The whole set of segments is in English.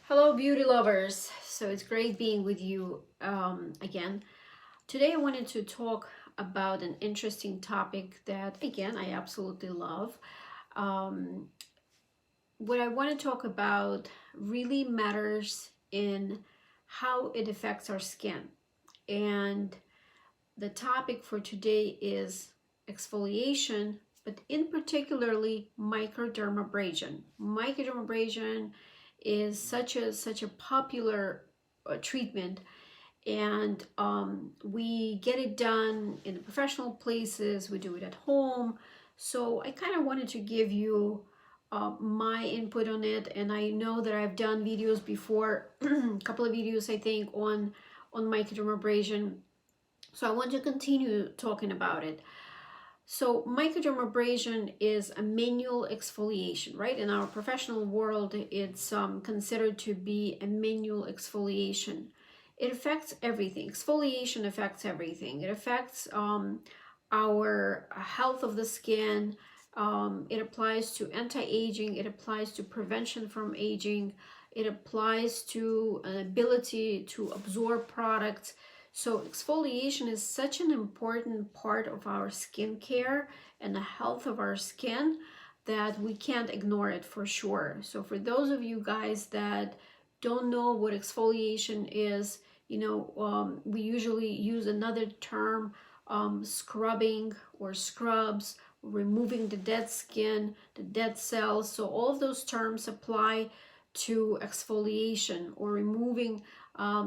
Hello, beauty lovers. So it's great being with you again. Today, I wanted to talk about an interesting topic that, again, I absolutely love. Um, what I want to talk about really matters in how it affects our skin. And the topic for today is exfoliation, but in particularly microdermabrasion. Microdermabrasion is such a popular treatment, and we get it done in professional places. We do it at home. So I kind of wanted to give you my input on it, and I know that I've done videos before, a couple of videos I think on microdermabrasion. So I want to continue talking about it. So microdermabrasion is a manual exfoliation, right? In our professional world, it's considered to be a manual exfoliation. It affects everything. Exfoliation affects everything. It affects our health of the skin. It applies to anti-aging. It applies to prevention from aging. It applies to an ability to absorb products. So exfoliation is such an important part of our skincare and the health of our skin that we can't ignore it for sure. So for those of you guys that don't know what exfoliation is, we usually use another term, scrubbing or scrubs, removing the dead skin, the dead cells. So all of those terms apply to exfoliation or removing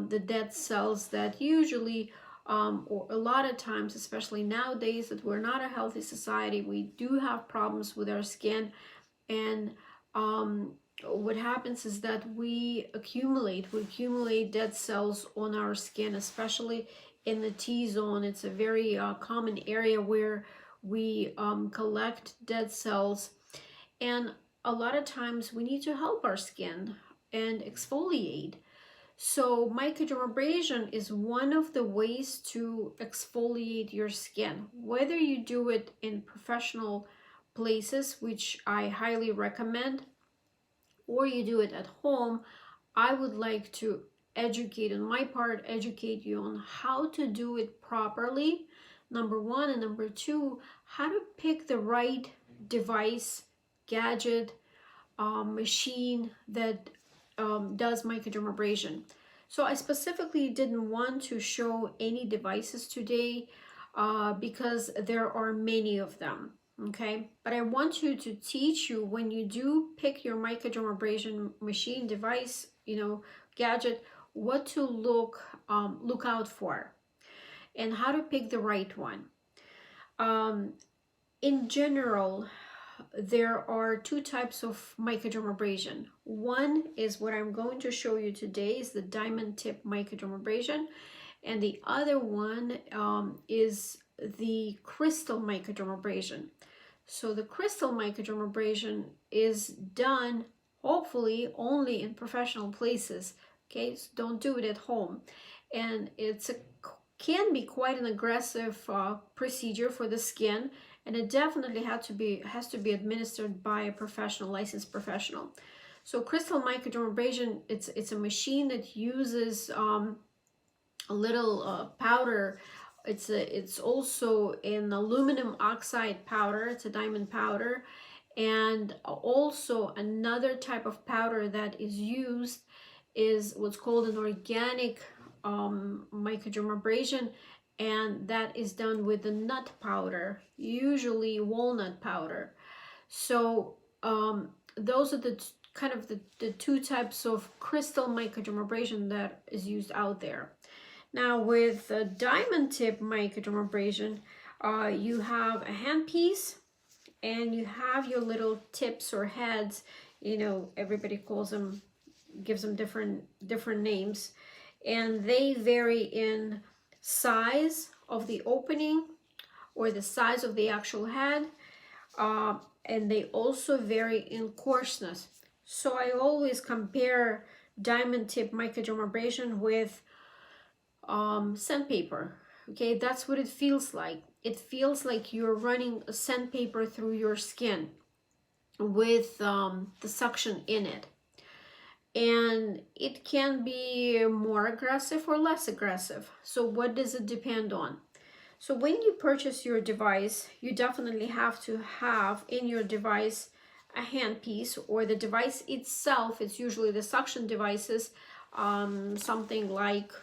the dead cells that usually, or a lot of times, especially nowadays that we're not a healthy society, we do have problems with our skin. And what happens is that we accumulate dead cells on our skin, especially in the T-zone. It's a very common area where we collect dead cells. And a lot of times we need to help our skin and exfoliate. So microdermabrasion is one of the ways to exfoliate your skin, whether you do it in professional places, which I highly recommend, or you do it at home. I would like to educate you on how to do it properly, number one, and number two, how to pick the right device, gadget, machine that does microdermabrasion. So I specifically didn't want to show any devices today because there are many of them, okay? But I want to teach you, when you do pick your microdermabrasion machine, device, gadget, what to look out for and how to pick the right one. In general, there are two types of microdermabrasion. One is what I'm going to show you today, is the diamond tip microdermabrasion, and the other one is the crystal microdermabrasion. So the crystal microdermabrasion is done hopefully only in professional places. Okay, so don't do it at home, and can be quite an aggressive procedure for the skin, and it definitely has to be administered by a professional, licensed professional. So crystal microdermabrasion, it's a machine that uses a little powder. It's also an aluminum oxide powder. It's a diamond powder, and also another type of powder that is used is what's called an organic microdermabrasion, and that is done with the nut powder, usually walnut powder. So those are the two types of crystal microdermabrasion that is used out there. Now with the diamond tip microdermabrasion, you have a handpiece and you have your little tips or heads. Everybody gives them different names, and they vary in size of the opening or the size of the actual head, and they also vary in coarseness. So I always compare diamond tip microdermabrasion with sandpaper. Okay, that's what it feels like. It feels like you're running a sandpaper through your skin with the suction in it. And and it can be more aggressive or less aggressive. So what does it depend on? So when you purchase your device, you definitely have to have in your device a handpiece, or the device itself. It's usually the suction devices, something like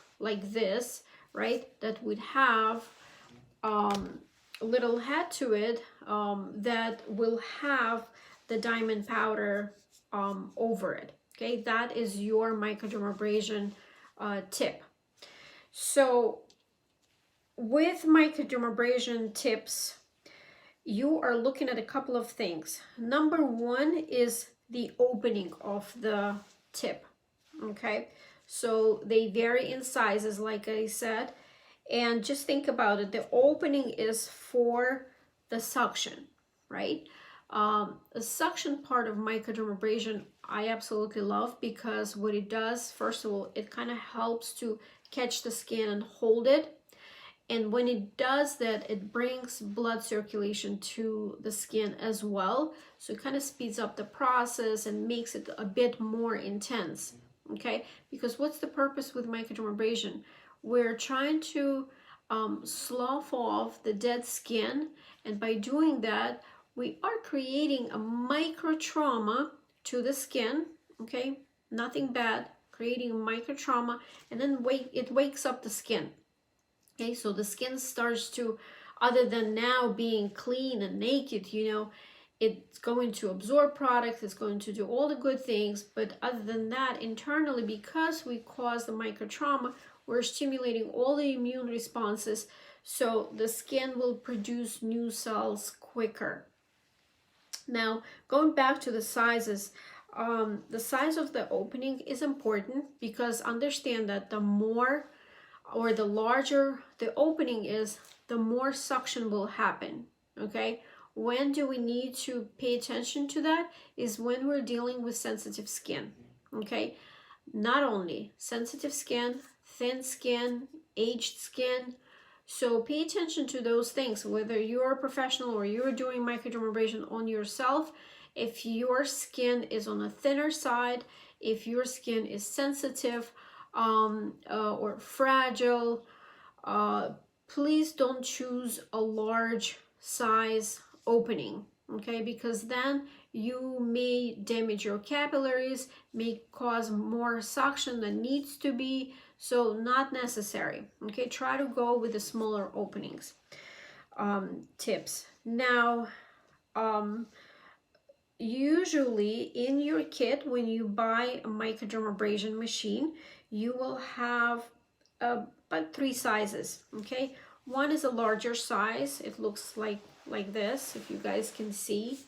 this, right? That would have a little head to it, that will have the diamond powder over it. Okay, that is your microdermabrasion tip. So with microdermabrasion tips, you are looking at a couple of things. Number one is the opening of the tip. Okay, so they vary in sizes, like I said, and just think about it. The opening is for the suction, right? The suction part of microdermabrasion I absolutely love, because what it does, first of all, it kind of helps to catch the skin and hold it. And when it does that, it brings blood circulation to the skin as well. So it kind of speeds up the process and makes it a bit more intense. Okay, because what's the purpose with microdermabrasion? We're trying to slough off the dead skin, and by doing that, we are creating a micro trauma to the skin. Okay, nothing bad, creating a micro trauma, and then it wakes up the skin. Okay, so the skin starts to, other than now being clean and naked, you know, it's going to absorb products, it's going to do all the good things, but other than that, internally, because we cause the microtrauma, we're stimulating all the immune responses, so the skin will produce new cells quicker. Now, going back to the sizes, the size of the opening is important, because understand that the more or the larger the opening is, the more suction will happen. Okay, when do we need to pay attention to that? Is when we're dealing with sensitive skin. Okay, not only sensitive skin, thin skin, aged skin. So pay attention to those things, whether you're a professional or you're doing microdermabrasion on yourself. If your skin is on a thinner side, if your skin is sensitive or fragile, please don't choose a large size opening, okay? Because then you may damage your capillaries, may cause more suction than needs to be, so not necessary. Okay, try to go with the smaller openings. Tips. Now, usually in your kit, when you buy a microdermabrasion machine, you will have about 3 sizes. Okay, one is a larger size. It looks like this, if you guys can see.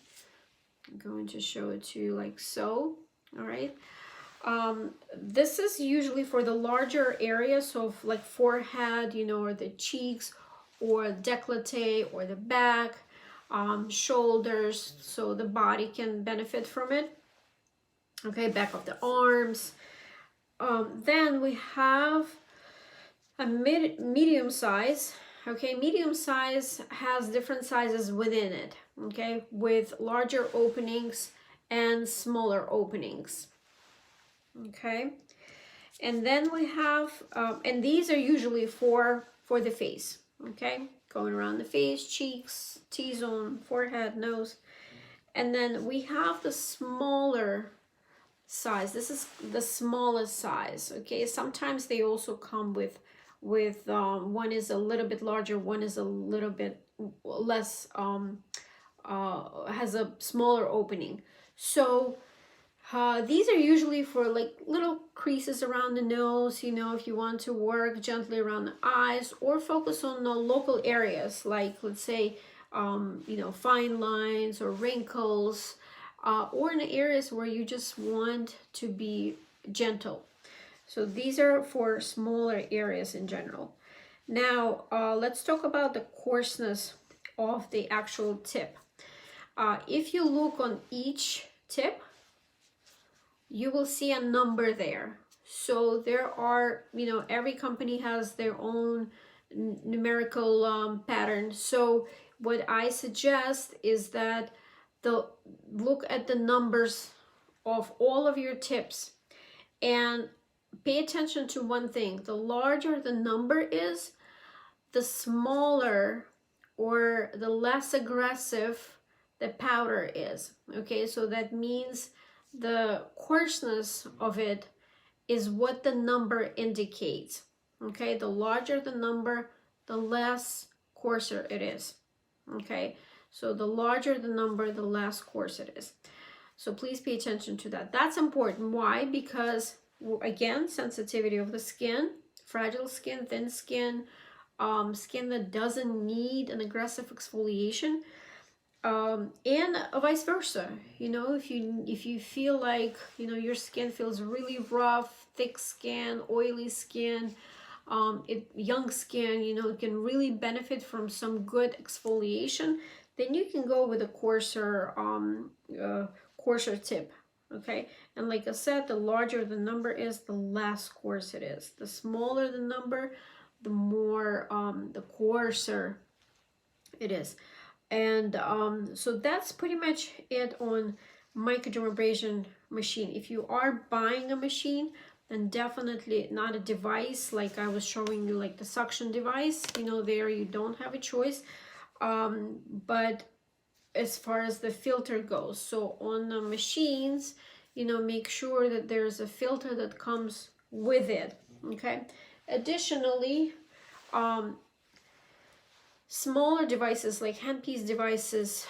I'm going to show it to you like so. All right, this is usually for the larger areas, so like forehead, you know, or the cheeks, or décolleté, or the back, shoulders, so the body can benefit from it. Okay, back of the arms. Then we have a medium size. Okay, medium size has different sizes within it. Okay, with larger openings and smaller openings. Okay, and then we have, and these are usually for the face. Okay, going around the face, cheeks, T-zone, forehead, nose. And then we have the smaller size. This is the smallest size. Okay, sometimes they also come with one is a little bit larger, one is a little bit less, has a smaller opening. So these are usually for like little creases around the nose, you know, if you want to work gently around the eyes, or focus on the local areas, like let's say, you know, fine lines or wrinkles, or in the areas where you just want to be gentle. So these are for smaller areas in general. Now, let's talk about the coarseness of the actual tip. If you look on each tip, you will see a number there. So there are, you know, every company has their own numerical pattern. So what I suggest is that look at the numbers of all of your tips, And pay attention to one thing: the larger the number is, the smaller or the less aggressive the powder is. Okay, so that means the coarseness of it is what the number indicates. Okay, the larger the number, the less coarser it is. Okay, so the larger the number, the less coarse it is. So please pay attention to that. That's important. Why? Because again, sensitivity of the skin, fragile skin, thin skin, skin that doesn't need an aggressive exfoliation, and vice versa. You know, if you feel like, you know, your skin feels really rough, thick skin, oily skin, young skin, you know, can really benefit from some good exfoliation, then you can go with a coarser tip. Okay, and like I said, the larger the number is, the less coarse it is. The smaller the number, the more the coarser it is. And so that's pretty much it on microdermabrasion machine. If you are buying a machine, then definitely not a device like I was showing you, like the suction device, you know, there you don't have a choice. But as far as the filter goes, so on the machines, you know, make sure that there's a filter that comes with it. Okay, additionally, smaller devices like handpiece devices,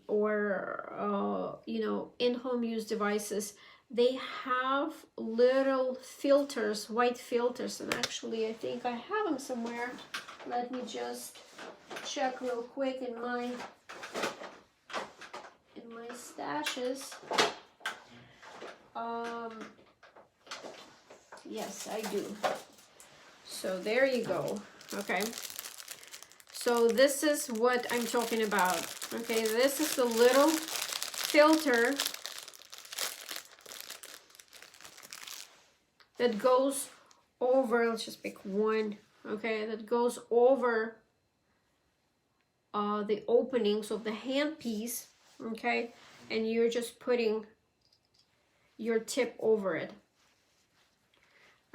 or you know, in-home use devices, they have little filters, white filters, and actually I think I have them somewhere. Let me just check real quick in my stashes. Yes, I do. So there you go. Okay, so this is what I'm talking about. Okay, this is the little filter that goes over, let's just pick one, okay, that goes over the openings of the handpiece, okay, and you're just putting your tip over it.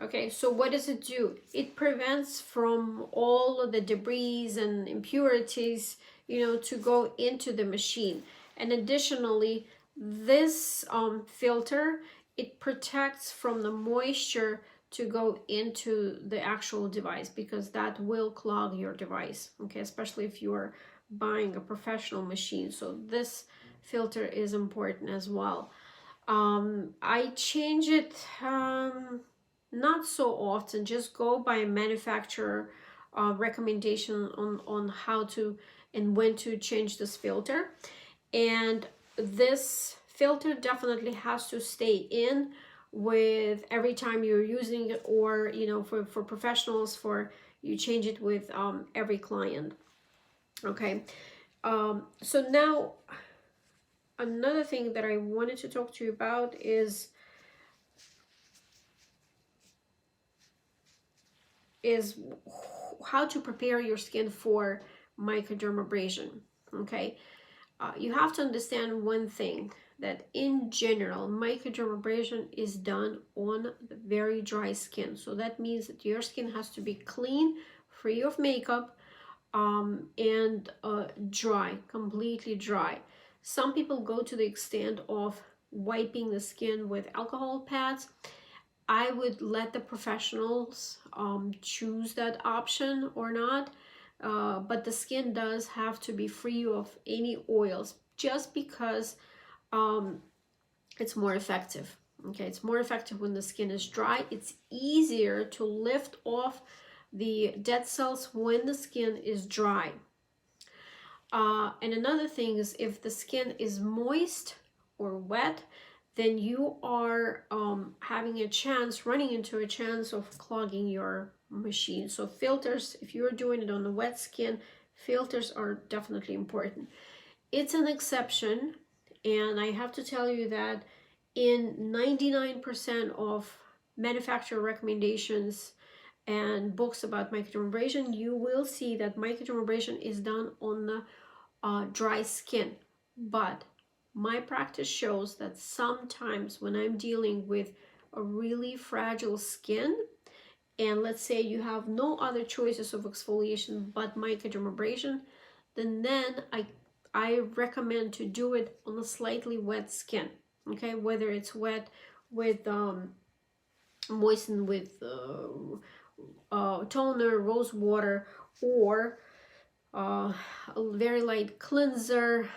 Okay, so what does it do? It prevents from all of the debris and impurities, you know, to go into the machine. And additionally, this filter, it protects from the moisture to go into the actual device, because that will clog your device, okay, especially if you're buying a professional machine. So this filter is important as well. I change it not so often, just go by a manufacturer recommendation on how to and when to change this filter. And this filter definitely has to stay in with every time you're using it, or you know, for professionals, for you change it with every client. Okay, so now another thing that I wanted to talk to you about is how to prepare your skin for microdermabrasion. Okay, you have to understand one thing, that in general, microdermabrasion is done on very dry skin. So that means that your skin has to be clean, free of makeup, and dry, completely dry. Some people go to the extent of wiping the skin with alcohol pads. I would let the professionals choose that option or not, but the skin does have to be free of any oils, just because it's more effective. Okay, it's more effective when the skin is dry. It's easier to lift off the dead cells when the skin is dry. And another thing is, if the skin is moist or wet, then you are running into a chance of clogging your machine. So filters, if you're doing it on the wet skin, filters are definitely important. It's an exception, and I have to tell you that in 99% of manufacturer recommendations and books about microdermabrasion, you will see that microdermabrasion is done on the dry skin. But my practice shows that sometimes when I'm dealing with a really fragile skin, and let's say you have no other choices of exfoliation but microdermabrasion, then I recommend to do it on a slightly wet skin. Okay, whether it's wet with moistened with toner, rose water, or a very light cleanser,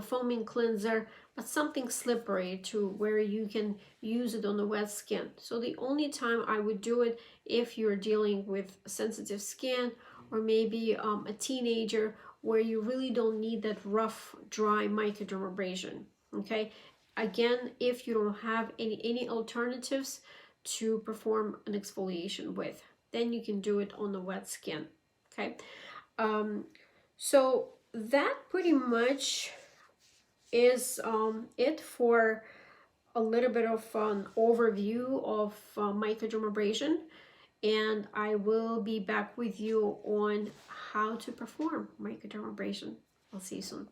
foaming cleanser, but something slippery to where you can use it on the wet skin. So the only time I would do it if you're dealing with sensitive skin, or maybe a teenager where you really don't need that rough, dry microdermabrasion. Okay, again, if you don't have any alternatives to perform an exfoliation with, then you can do it on the wet skin. Okay, so that pretty much is it for a little bit of an overview of microdermabrasion, and I will be back with you on how to perform microdermabrasion. I'll see you soon.